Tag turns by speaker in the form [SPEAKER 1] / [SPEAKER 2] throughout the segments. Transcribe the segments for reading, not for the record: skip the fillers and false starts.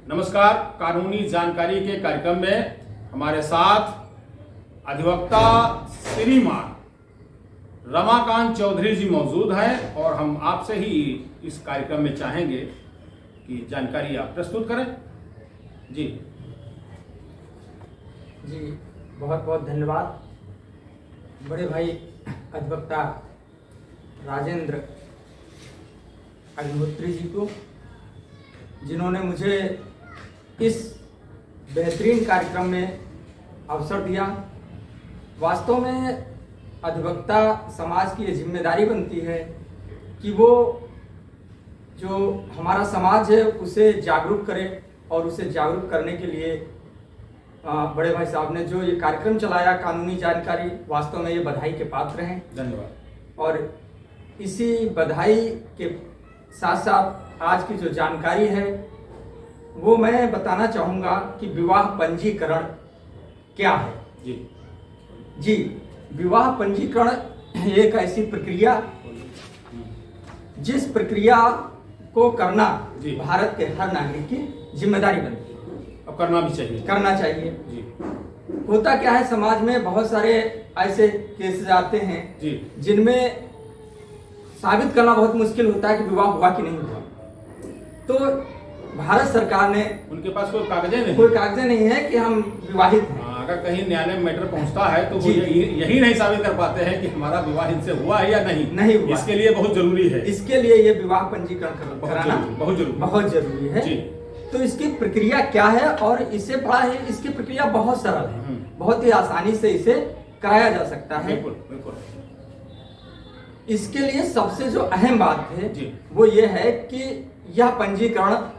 [SPEAKER 1] नमस्कार। कानूनी जानकारी के कार्यक्रम में हमारे साथ अधिवक्ता श्रीमान रमाकांत चौधरी जी मौजूद हैं और हम आपसे ही इस कार्यक्रम में चाहेंगे कि जानकारी आप प्रस्तुत करें। जी
[SPEAKER 2] बहुत बहुत धन्यवाद बड़े भाई अधिवक्ता राजेंद्र अग्निहोत्री जी को, जिन्होंने मुझे इस बेहतरीन कार्यक्रम में अवसर दिया। वास्तव में अधिवक्ता समाज की ये जिम्मेदारी बनती है कि वो जो हमारा समाज है उसे जागरूक करे, और उसे जागरूक करने के लिए बड़े भाई साहब ने जो ये कार्यक्रम चलाया कानूनी जानकारी, वास्तव में ये बधाई के पात्र हैं।
[SPEAKER 1] धन्यवाद।
[SPEAKER 2] और इसी बधाई के साथ साथ आज की जो जानकारी है वो मैं बताना चाहूँगा कि विवाह पंजीकरण क्या है। जी विवाह पंजीकरण एक ऐसी प्रक्रिया जिस प्रक्रिया को करना भारत के हर नागरिक की जिम्मेदारी बनती है,
[SPEAKER 1] अब करना भी चाहिए,
[SPEAKER 2] करना चाहिए।
[SPEAKER 1] जी।
[SPEAKER 2] होता क्या है, समाज में बहुत सारे ऐसे केसेस आते हैं जिनमें साबित करना बहुत मुश्किल होता है कि विवाह हुआ कि नहीं हुआ। तो भारत सरकार ने, उनके पास कोई कागजें नहीं है कि हम विवाहित हैं।
[SPEAKER 1] अगर कहीं न्यायालय में मैटर पहुंचता है तो वो यही नहीं साबित कर पाते हैं कि हमारा विवाह इनसे हुआ है या नहीं हुआ। इसके लिए बहुत जरूरी है,
[SPEAKER 2] इसके लिए ये विवाह पंजीकरण कराना बहुत जरूरी है।
[SPEAKER 1] जी।
[SPEAKER 2] तो इसकी प्रक्रिया क्या है, और इससे बड़ा है, इसकी प्रक्रिया बहुत सरल है, बहुत ही आसानी से इसे कराया जा सकता है।
[SPEAKER 1] बिल्कुल।
[SPEAKER 2] इसके लिए सबसे जो अहम बात है वो ये है कि यह पंजीकरण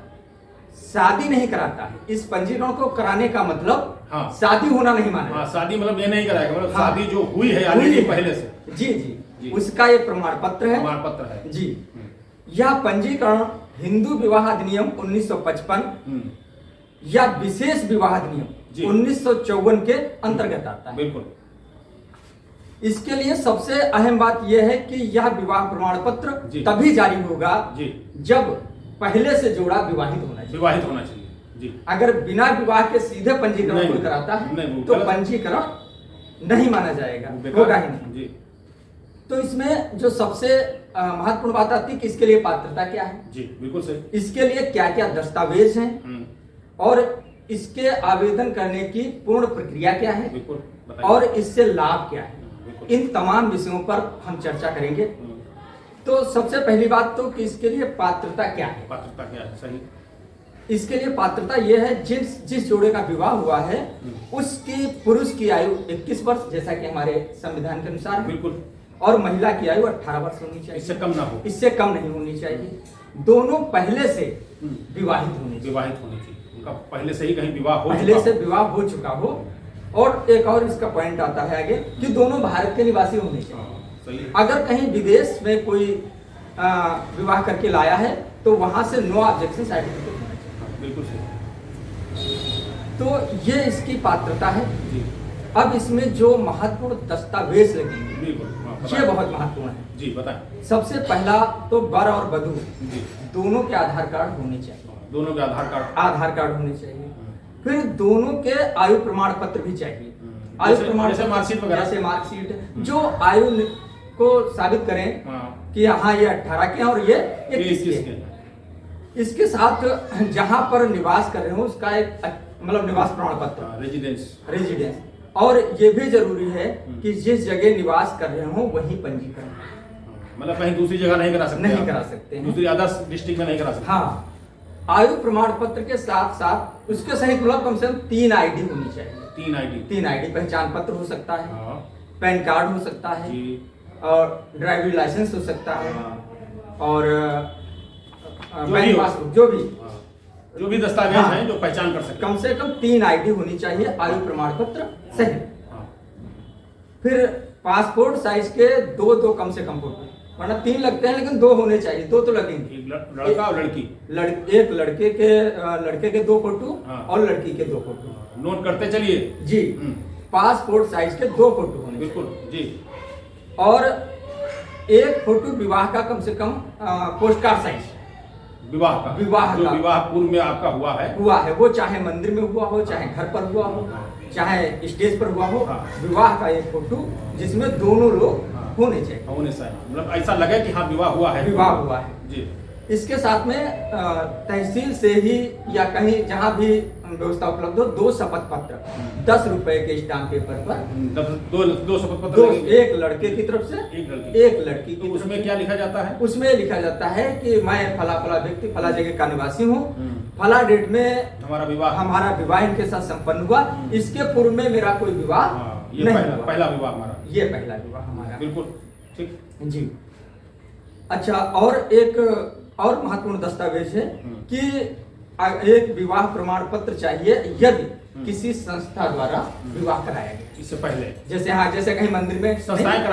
[SPEAKER 2] शादी नहीं कराता है। इस पंजीकरण को कराने का मतलब शादी होना नहीं माना।
[SPEAKER 1] शादी मतलब ये नहीं कराएगा, मतलब शादी जो हुई है यानी पहले से।
[SPEAKER 2] जी, उसका ये प्रमाण पत्र है। जी, यह पंजीकरण हिंदू विवाह अधिनियम 1955 या विशेष विवाह अधिनियम 1954 के अंतर्गत आता है।
[SPEAKER 1] बिल्कुल।
[SPEAKER 2] इसके लिए सबसे अहम बात यह है कि यह विवाह प्रमाण पत्र तभी जारी होगा जब पहले से जोड़ा विवाहित होना चाहिए। जी। अगर बिना विवाह के सीधे पंजीकरण कोई कराता है तो पंजीकरण नहीं माना जाएगा, होगा ही नहीं।
[SPEAKER 1] जी।
[SPEAKER 2] तो इसमें जो सबसे महत्वपूर्ण बात आती है कि इसके लिए पात्रता क्या है।
[SPEAKER 1] जी, बिल्कुल सही।
[SPEAKER 2] इसके लिए क्या क्या दस्तावेज हैं और इसके आवेदन करने की पूर्ण प्रक्रिया क्या है, और इससे लाभ क्या है, इन तमाम विषयों पर हम चर्चा करेंगे। तो सबसे पहली बात तो कि इसके लिए पात्रता क्या है।
[SPEAKER 1] सही।
[SPEAKER 2] इसके लिए पात्रता यह है जिस जोड़े का विवाह हुआ है उसकी पुरुष की आयु 21 वर्ष जैसा कि हमारे संविधान के अनुसार है।
[SPEAKER 1] बिल्कुल।
[SPEAKER 2] और महिला की आयु 18 वर्ष होनी चाहिए,
[SPEAKER 1] इससे कम ना हो,
[SPEAKER 2] इससे कम नहीं होनी चाहिए। दोनों पहले से विवाहित होनी चाहिए, उनका पहले से ही कहीं विवाह हो चुका हो। और एक और इसका पॉइंट आता है आगे कि दोनों भारत के निवासी होने चाहिए। अगर कहीं विदेश में कोई विवाह करके लाया है तो वहां से नो ऑब्जेक्शन सर्टिफिकेट होना चाहिए।
[SPEAKER 1] बिल्कुल सही।
[SPEAKER 2] तो ये इसकी पात्रता है। अब इसमें जो महत्वपूर्ण दस्तावेज लगेंगे ये बहुत महत्वपूर्ण है।
[SPEAKER 1] जी, बताएं।
[SPEAKER 2] सबसे पहला तो वर और वधू दोनों के आधार कार्ड होने चाहिए।
[SPEAKER 1] दोनों के
[SPEAKER 2] आधार कार्ड होने चाहिए। फिर दोनों के आयु प्रमाण पत्र भी चाहिए। आयु प्रमाण
[SPEAKER 1] जैसे मार्कशीट वगैरह,
[SPEAKER 2] जैसे मार्कशीट जो आयु को साबित करें कि हाँ ये 18 के हैं और ये 21 के हैं। इसके साथ जहां पर निवास कर रहे हो उसका एक मतलब निवास प्रमाण पत्र, रेजिडेंस। और ये भी जरूरी है कि जिस जगह निवास कर रहे हो वहीं पंजीकरण,
[SPEAKER 1] मतलब कहीं दूसरी जगह नहीं करा सकते हैं, दूसरी अदर डिस्ट्रिक्ट में नहीं करा सकते।
[SPEAKER 2] हाँ, आयु प्रमाण पत्र के साथ साथ उसके सहित मतलब कम से कम 3 आईडी होनी चाहिए। 3 आईडी पहचान पत्र हो सकता है, पैन कार्ड हो सकता है, और ड्राइविंग लाइसेंस हो सकता है, और बैंक पासबुक, जो भी दस्तावेज हैं जो पहचान कर सकते। कम से कम 3 आईडी होनी चाहिए आयु प्रमाण पत्र सहित। फिर पासपोर्ट साइज के दो कम से कम फोटो, वरना 3 लगते हैं लेकिन 2 होने चाहिए, 2 तो लगेंगे।
[SPEAKER 1] लड़का और लड़की,
[SPEAKER 2] एक लड़के के 2 फोटो और लड़की के 2 फोटो।
[SPEAKER 1] नोट करते चलिए
[SPEAKER 2] जी। पासपोर्ट साइज के 2 फोटो होने
[SPEAKER 1] बिल्कुल जी।
[SPEAKER 2] और एक फोटो विवाह का कम से कम पोस्ट कार्ड साइज विवाह
[SPEAKER 1] जो
[SPEAKER 2] का
[SPEAKER 1] विवाह पूर्व में आपका हुआ है,
[SPEAKER 2] वो चाहे मंदिर में हुआ हो, चाहे घर पर हुआ हो, चाहे स्टेज पर हुआ हो, विवाह का एक फोटो जिसमें दोनों लोग होने चाहिए,
[SPEAKER 1] मतलब ऐसा लगे कि हाँ विवाह हुआ है जी।
[SPEAKER 2] इसके साथ में तहसील से ही या कहीं जहां भी व्यवस्था उपलब्ध हो 2 शपथ पत्र 10 रुपए के स्टाम्प पेपर पर,
[SPEAKER 1] दो शपथ पत्र,
[SPEAKER 2] एक लड़के की तरफ से एक लड़की की।
[SPEAKER 1] उसमें क्या लिखा जाता है?
[SPEAKER 2] उसमें लिखा जाता है कि मैं फला फला व्यक्ति फला जगह का निवासी हूँ, फला डेट में हमारा विवाह इनके साथ संपन्न हुआ, इसके पूर्व में मेरा कोई विवाह नहीं हुआ,
[SPEAKER 1] पहला विवाह हमारा,
[SPEAKER 2] ये पहला विवाह हमारा।
[SPEAKER 1] बिल्कुल ठीक
[SPEAKER 2] जी। अच्छा, और एक और महत्वपूर्ण दस्तावेज है कि एक विवाह प्रमाण पत्र चाहिए यदि किसी संस्था द्वारा विवाह कराया गया
[SPEAKER 1] इससे पहले।
[SPEAKER 2] जैसे कहीं मंदिर में संस्थाएं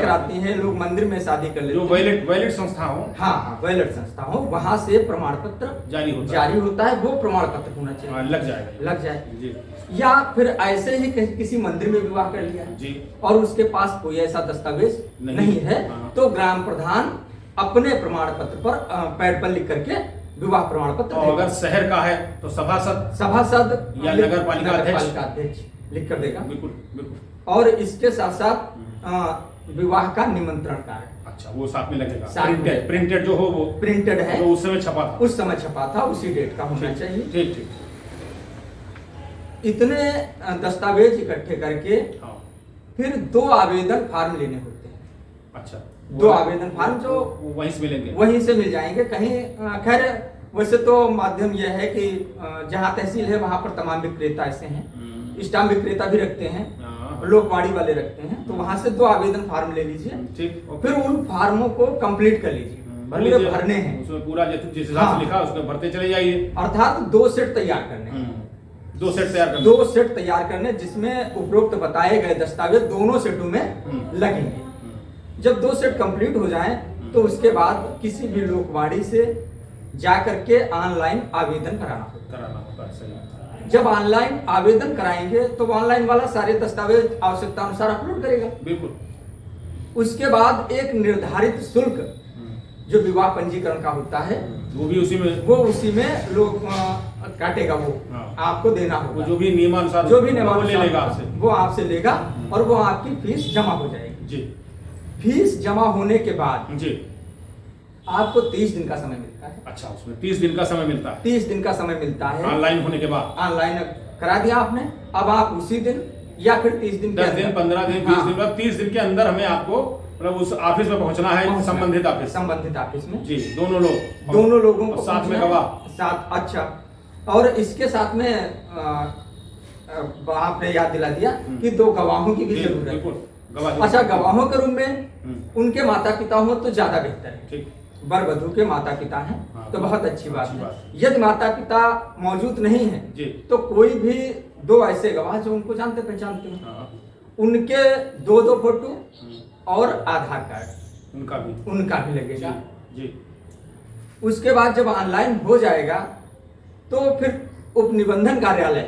[SPEAKER 2] कराती हैं, लोग मंदिर में शादी कर लेते हैं,
[SPEAKER 1] जो वैलिड संस्था हो,
[SPEAKER 2] हाँ वैलिड संस्था हो, वहां से प्रमाण पत्र जारी होता है, वो प्रमाण पत्र होना चाहिए, लग जाए। या फिर ऐसे ही किसी मंदिर में विवाह कर लिया जी, और उसके पास कोई ऐसा दस्तावेज नहीं है, तो ग्राम प्रधान अपने प्रमाण पत्र पर पैड पर लिख करके विवाह प्रमाण पत्र,
[SPEAKER 1] अगर शहर का है तो सभासद या नगर पालिका
[SPEAKER 2] अध्यक्ष लिख कर देगा।
[SPEAKER 1] बिल्कुल।
[SPEAKER 2] और इसके साथ साथ विवाह का निमंत्रण कार्ड,
[SPEAKER 1] अच्छा वो साथ में लगेगा, प्रिंटेड जो हो वो
[SPEAKER 2] प्रिंटेड है,
[SPEAKER 1] तो उस समय छपा था,
[SPEAKER 2] उसी डेट का होना चाहिए।
[SPEAKER 1] ठीक।
[SPEAKER 2] इतने दस्तावेज इकट्ठे करके फिर 2 आवेदन फार्म लेने होते हैं।
[SPEAKER 1] अच्छा,
[SPEAKER 2] 2 आवेदन फार्म जो वहीं से मिल जाएंगे कहीं। खैर वैसे तो माध्यम यह है कि जहाँ तहसील है वहां पर तमाम विक्रेता ऐसे हैं, स्टाम्प विक्रेता भी रखते हैं, लोकवाड़ी वाले रखते हैं, तो वहां से 2 आवेदन फार्म ले लीजिए, फिर उन फार्मों को कंप्लीट कर लीजिए, भरने हैं
[SPEAKER 1] उसमें पूरा जिस हिसाब से लिखा उसमें भरते चले जाइए।
[SPEAKER 2] अर्थात 2 सेट तैयार करने, 2 सेट तैयार करने जिसमें उपरोक्त बताए गए दस्तावेज दोनों सेटों में लगेंगे। जब 2 सेट कंप्लीट हो जाएं तो उसके बाद किसी भी लोकवाड़ी से जा करके ऑनलाइन आवेदन कराना होता है। जब ऑनलाइन आवेदन कराएंगे तो ऑनलाइन वाला सारे दस्तावेज आवश्यकता अनुसार अपलोड करेगा।
[SPEAKER 1] बिल्कुल।
[SPEAKER 2] उसके बाद एक निर्धारित शुल्क जो विवाह पंजीकरण का होता है वो उसी में लोग काटेगा, वो आपको देना होगा,
[SPEAKER 1] जो भी नियमानुसार
[SPEAKER 2] वो आपसे लेगा और वो आपकी फीस जमा हो जाएगी
[SPEAKER 1] जी।
[SPEAKER 2] फीस जमा होने के बाद
[SPEAKER 1] जी
[SPEAKER 2] आपको 30 दिन का समय मिलता है।
[SPEAKER 1] अच्छा, उसमें 30 दिन का समय मिलता है।
[SPEAKER 2] 30 दिन का समय मिलता है
[SPEAKER 1] ऑनलाइन होने के बाद।
[SPEAKER 2] ऑनलाइन करा दिया आपने, अब आप उसी दिन या फिर 30 दिन
[SPEAKER 1] 10 दिन 15 दिन 20 दिन बाद 30 दिन के अंदर हमें आपको मतलब उस ऑफिस में पहुंचना है, संबंधित ऑफिस में जी। दोनों लोगों को साथ में गवाह।
[SPEAKER 2] अच्छा, और इसके साथ में आपने याद दिला दिया कि 2 गवाहों की भी जरूरत है। अच्छा, गवाहों के रूप में उनके माता पिता हो तो ज्यादा बेहतर है। वर वधू के माता पिता हैं तो बहुत अच्छी बात है। यदि माता पिता मौजूद नहीं है तो कोई भी 2 ऐसे गवाह जो उनको जानते पहचानते हो, उनके 2 फोटो और आधार कार्ड उनका भी लगेगा जी। उसके बाद जब ऑनलाइन हो जाएगा तो फिर उप निबंधन कार्यालय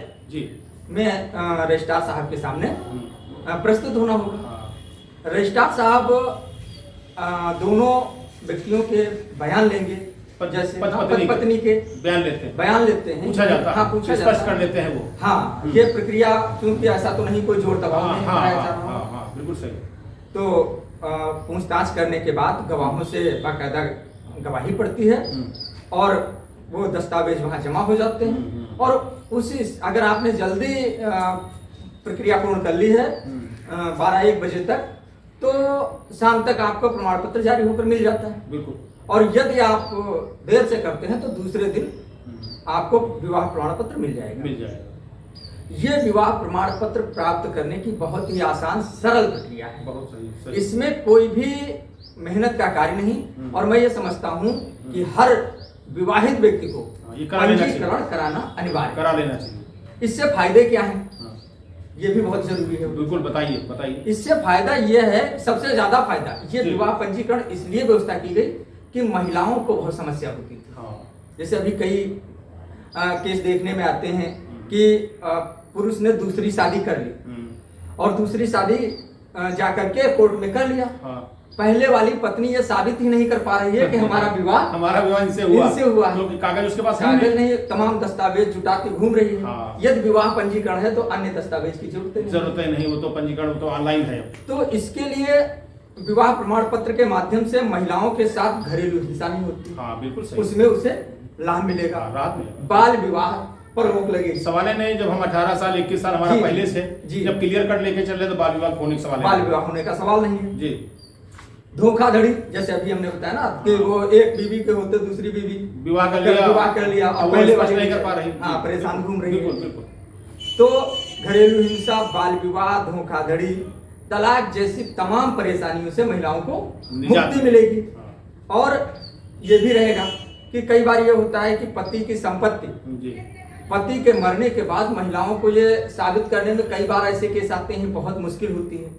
[SPEAKER 2] में रजिस्ट्रार साहब के सामने प्रस्तुत होना होगा। रजिस्ट्रार साहब दोनों व्यक्तियों के बयान लेंगे, जैसे पत्नी के बयान लेते हैं, पूछा जाता है, स्पष्ट कर लेते हैं वो। हाँ, ये प्रक्रिया क्योंकि ऐसा तो नहीं कोई जोर दबाव नहीं कराया जा रहा।
[SPEAKER 1] बिल्कुल सही।
[SPEAKER 2] तो पूछताछ करने के बाद गवाहों से बाकायदा गवाही पड़ती है और वो दस्तावेज वहां जमा हो जाते हैं। और उसी अगर आपने जल्दी प्रक्रिया पूर्ण कर ली है 12-1 बजे तक, तो शाम तक आपको प्रमाण पत्र जारी होकर मिल जाता है।
[SPEAKER 1] बिल्कुल।
[SPEAKER 2] और यदि आप देर से करते हैं तो दूसरे दिन आपको विवाह प्रमाण पत्र मिल जाएगा। ये विवाह प्रमाण पत्र प्राप्त करने की बहुत ही आसान सरल प्रक्रिया है। बहुत सही। इसमें कोई भी मेहनत का कार्य नहीं, और मैं ये समझता हूँ कि हर विवाहित व्यक्ति को पंजीकरण कराना अनिवार्य,
[SPEAKER 1] करा लेना चाहिए।
[SPEAKER 2] इससे फायदे क्या हैं ये भी बहुत जरूरी है।
[SPEAKER 1] बिल्कुल, बताइए।
[SPEAKER 2] इससे फायदा यह है, सबसे ज्यादा फायदा ये विवाह पंजीकरण इसलिए व्यवस्था की गई कि महिलाओं को बहुत समस्या होती थी। जैसे अभी कई केस देखने में आते हैं कि पुरुष ने दूसरी शादी कर ली और दूसरी शादी जा करके कोर्ट में कर लिया, पहले वाली पत्नी ये साबित ही नहीं कर पा रही है कि हमारा विवाह
[SPEAKER 1] इनसे हुआ
[SPEAKER 2] क्योंकि
[SPEAKER 1] कागज उसके पास
[SPEAKER 2] कागज नहीं, तमाम दस्तावेज जुटाती घूम रही है।
[SPEAKER 1] हाँ।
[SPEAKER 2] यदि विवाह पंजीकरण है तो अन्य दस्तावेज की
[SPEAKER 1] जरूरत नहीं, वो तो पंजीकरण तो ऑनलाइन है।
[SPEAKER 2] तो इसके लिए विवाह प्रमाण पत्र के माध्यम से महिलाओं के साथ घरेलू हिंसा नहीं होती।
[SPEAKER 1] हाँ बिल्कुल सही,
[SPEAKER 2] उसमें उसे लाभ मिलेगा,
[SPEAKER 1] राहत मिलेगा।
[SPEAKER 2] बाल विवाह पर रोक लगेगी।
[SPEAKER 1] सवाल नहीं, जब हम 18 साल 21 साल हमारा पहले से जब क्लियर कट लेके चल रहे तो बाल विवाह होने का सवाल
[SPEAKER 2] बाल विवाह होने का सवाल नहीं है
[SPEAKER 1] जी।
[SPEAKER 2] धोखाधड़ी, जैसे अभी हमने बताया ना कि वो एक बीवी के होते दूसरी बीवी
[SPEAKER 1] विवाह कर लिया
[SPEAKER 2] और पहले वाली
[SPEAKER 1] नहीं कर पा रही,
[SPEAKER 2] हाँ परेशान घूम रही है।
[SPEAKER 1] बिल्कुल बिल्कुल।
[SPEAKER 2] तो घरेलू हिंसा, बाल विवाह, धोखाधड़ी, तलाक जैसी तमाम परेशानियों से महिलाओं को मुक्ति मिलेगी। और ये भी रहेगा कि कई बार ये होता है कि पति की संपत्ति पति के मरने के बाद महिलाओं को ये साबित करने में कई बार ऐसे केस आते हैं, बहुत मुश्किल होती है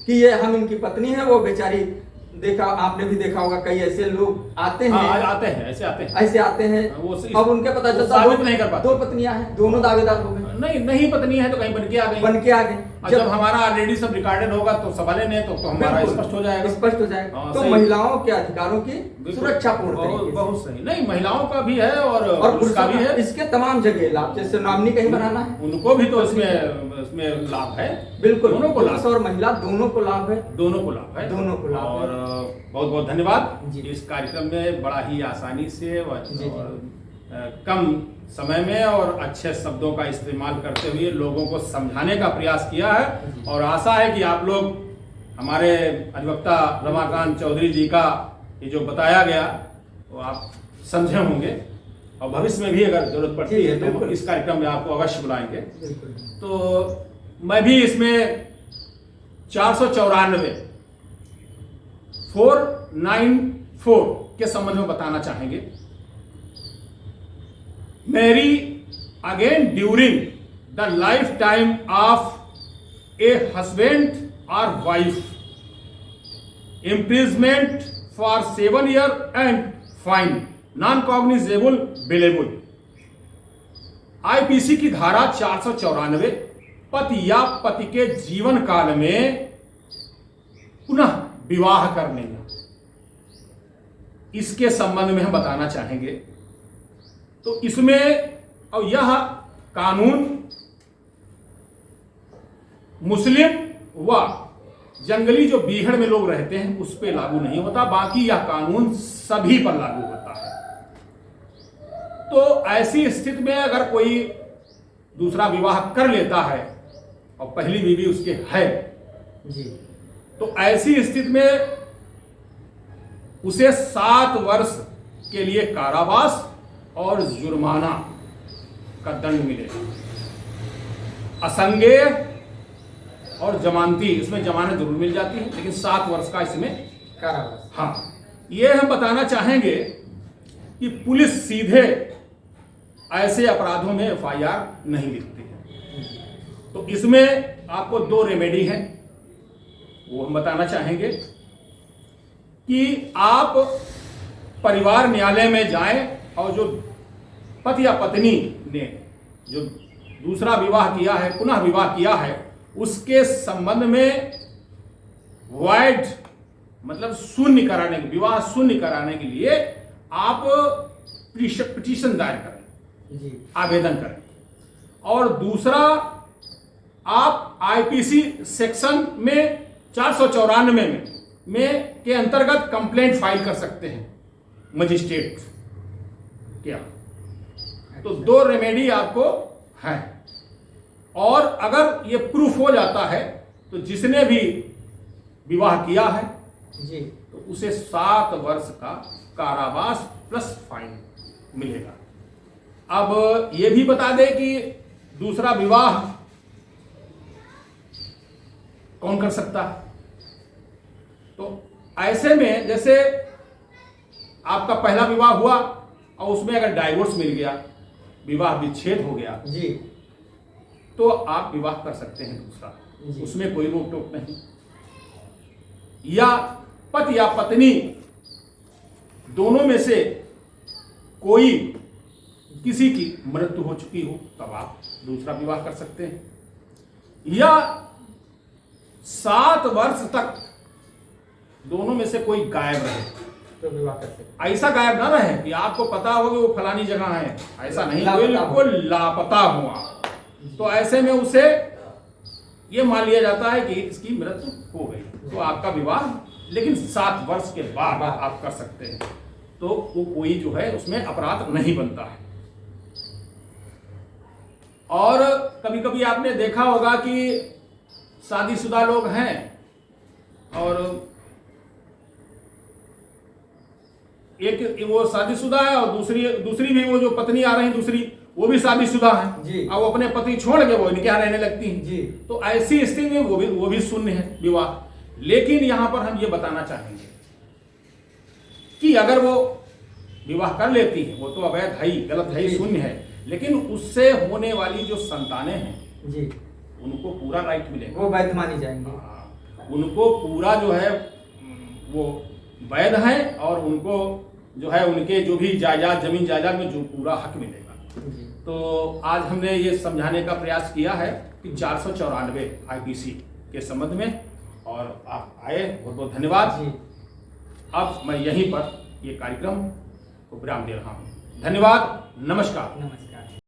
[SPEAKER 2] कि ये हम इनकी पत्नी है, वो बेचारी, देखा आपने भी देखा होगा कई ऐसे लोग आते हैं, ऐसे आते हैं अब उनके पता चलता
[SPEAKER 1] नहीं कर पाते,
[SPEAKER 2] 2 पत्नियां हैं, दोनों दावेदार हो गए,
[SPEAKER 1] नहीं पत्नी है तो कहीं बन के आ गए। जब हमारा ऑलरेडी सब रिकॉर्डेड होगा तो सवाल नहीं, तो हमारा स्पष्ट हो जाएगा।
[SPEAKER 2] तो महिलाओं के अधिकारों की सुरक्षा पूर्ण
[SPEAKER 1] बहुत सही। नहीं, महिलाओं का भी है और पुरुष का भी है।
[SPEAKER 2] इसके तमाम जगह लाभ, जैसे नॉमिनी कहीं बनाना है
[SPEAKER 1] उनको भी तो इसमें लाभ है।
[SPEAKER 2] बिल्कुल,
[SPEAKER 1] दोनों को लाभ
[SPEAKER 2] और महिला दोनों को लाभ है।
[SPEAKER 1] और बहुत बहुत धन्यवाद। इस कार्यक्रम में बड़ा ही आसानी से और कम समय में और अच्छे शब्दों का इस्तेमाल करते हुए लोगों को समझाने का प्रयास किया है, और आशा है कि आप लोग हमारे अधिवक्ता रमाकांत चौधरी जी का ये जो बताया गया वो आप समझे होंगे, और भविष्य में भी अगर जरूरत पड़ती है तो इस कार्यक्रम में आपको अवश्य बुलाएंगे। तो मैं भी इसमें 494 494 के संबंध में बताना चाहेंगे। Marry again during the life time of a husband और wife, imprisonment for 7 years and fine non cognizable bailable. IPC की धारा 494 पति या पति के जीवन काल में पुनः विवाह करने में, इसके संबंध में हम बताना चाहेंगे। तो इसमें और यह कानून मुस्लिम व जंगली जो बीहड़ में लोग रहते हैं उस पर लागू नहीं होता, बाकी यह कानून सभी पर लागू होता है। तो ऐसी स्थिति में अगर कोई दूसरा विवाह कर लेता है और पहली बीवी उसके है
[SPEAKER 2] जी, तो
[SPEAKER 1] ऐसी स्थिति में उसे 7 वर्ष के लिए कारावास और जुर्माना का दंड मिलेगा। असंज्ञेय और जमानती, इसमें जमानत जरूर मिल जाती है लेकिन 7 वर्ष का इसमें
[SPEAKER 2] कारावास।
[SPEAKER 1] हाँ, ये हम बताना चाहेंगे कि पुलिस सीधे ऐसे अपराधों में FIR नहीं लिखती है। तो इसमें आपको 2 रेमेडी हैं, वो हम बताना चाहेंगे कि आप परिवार न्यायालय में जाएं और जो पति या पत्नी ने जो दूसरा विवाह किया है, पुनः विवाह किया है, उसके संबंध में वॉइड मतलब शून्य कराने, विवाह शून्य कराने के लिए आप पिटीशन दायर करें, आवेदन करें। और दूसरा, आप आईपीसी सेक्शन में 494 में के अंतर्गत कंप्लेंट फाइल कर सकते हैं मजिस्ट्रेट क्या। तो 2 रेमेडी आपको है, और अगर ये प्रूफ हो जाता है तो जिसने भी विवाह किया है
[SPEAKER 2] जी,
[SPEAKER 1] तो उसे 7 वर्ष का कारावास प्लस फाइन मिलेगा। अब ये भी बता दें कि दूसरा विवाह कौन कर सकता है। तो ऐसे में जैसे आपका पहला विवाह हुआ और उसमें अगर डाइवोर्स मिल गया, विवाह विच्छेद हो गया
[SPEAKER 2] जी,
[SPEAKER 1] तो आप विवाह कर सकते हैं दूसरा, उसमें कोई रोक टोक नहीं। या पति या पत्नी दोनों में से कोई किसी की मृत्यु हो चुकी हो तब आप दूसरा विवाह कर सकते हैं। या 7 वर्ष तक दोनों में से कोई गायब रहे
[SPEAKER 2] तो विवाह कर सकते।
[SPEAKER 1] ऐसा गायब ना रहे कि आपको पता हो कि वो फलानी जगह है, ऐसा नहीं, बिल्कुल लापता हुआ, तो ऐसे में उसे ये मान लिया जाता है कि इसकी मृत्यु हो गई, तो आपका विवाह लेकिन 7 वर्ष के बाद आप कर सकते हैं, तो वो कोई जो है उसमें अपराध नहीं बनता है। और कभी कभी आपने देखा होगा कि शादीशुदा लोग हैं और एक वो शादीशुदा है और दूसरी भी वो जो पत्नी आ रही है दूसरी, वो भी शादीशुदा है, अब वो अपने पति छोड़ के वो इनके यहाँ रहने लगती हैं जी। तो ऐसी स्थिति में वो भी शून्य है विवाह। लेकिन यहां पर हम ये बताना चाहेंगे कि अगर वो विवाह कर लेती है, वो तो अवैध है ही, गलत है ही, शून्य है, लेकिन उससे होने वाली जो संतानें हैं जी, उनको पूरा राइट मिलेगा,
[SPEAKER 2] वो वैध मानी जाएंगे,
[SPEAKER 1] उनको पूरा जो है वो वैध है और उनको जो है उनके जो भी जायदाद, जमीन जायदाद में जो पूरा हक मिलेगा। तो आज हमने ये समझाने का प्रयास किया है कि 494 IPC के संबंध में, और आप आए, बहुत बहुत धन्यवाद। अब मैं यहीं पर ये कार्यक्रम को विराम दे रहा हूँ। धन्यवाद, नमस्कार।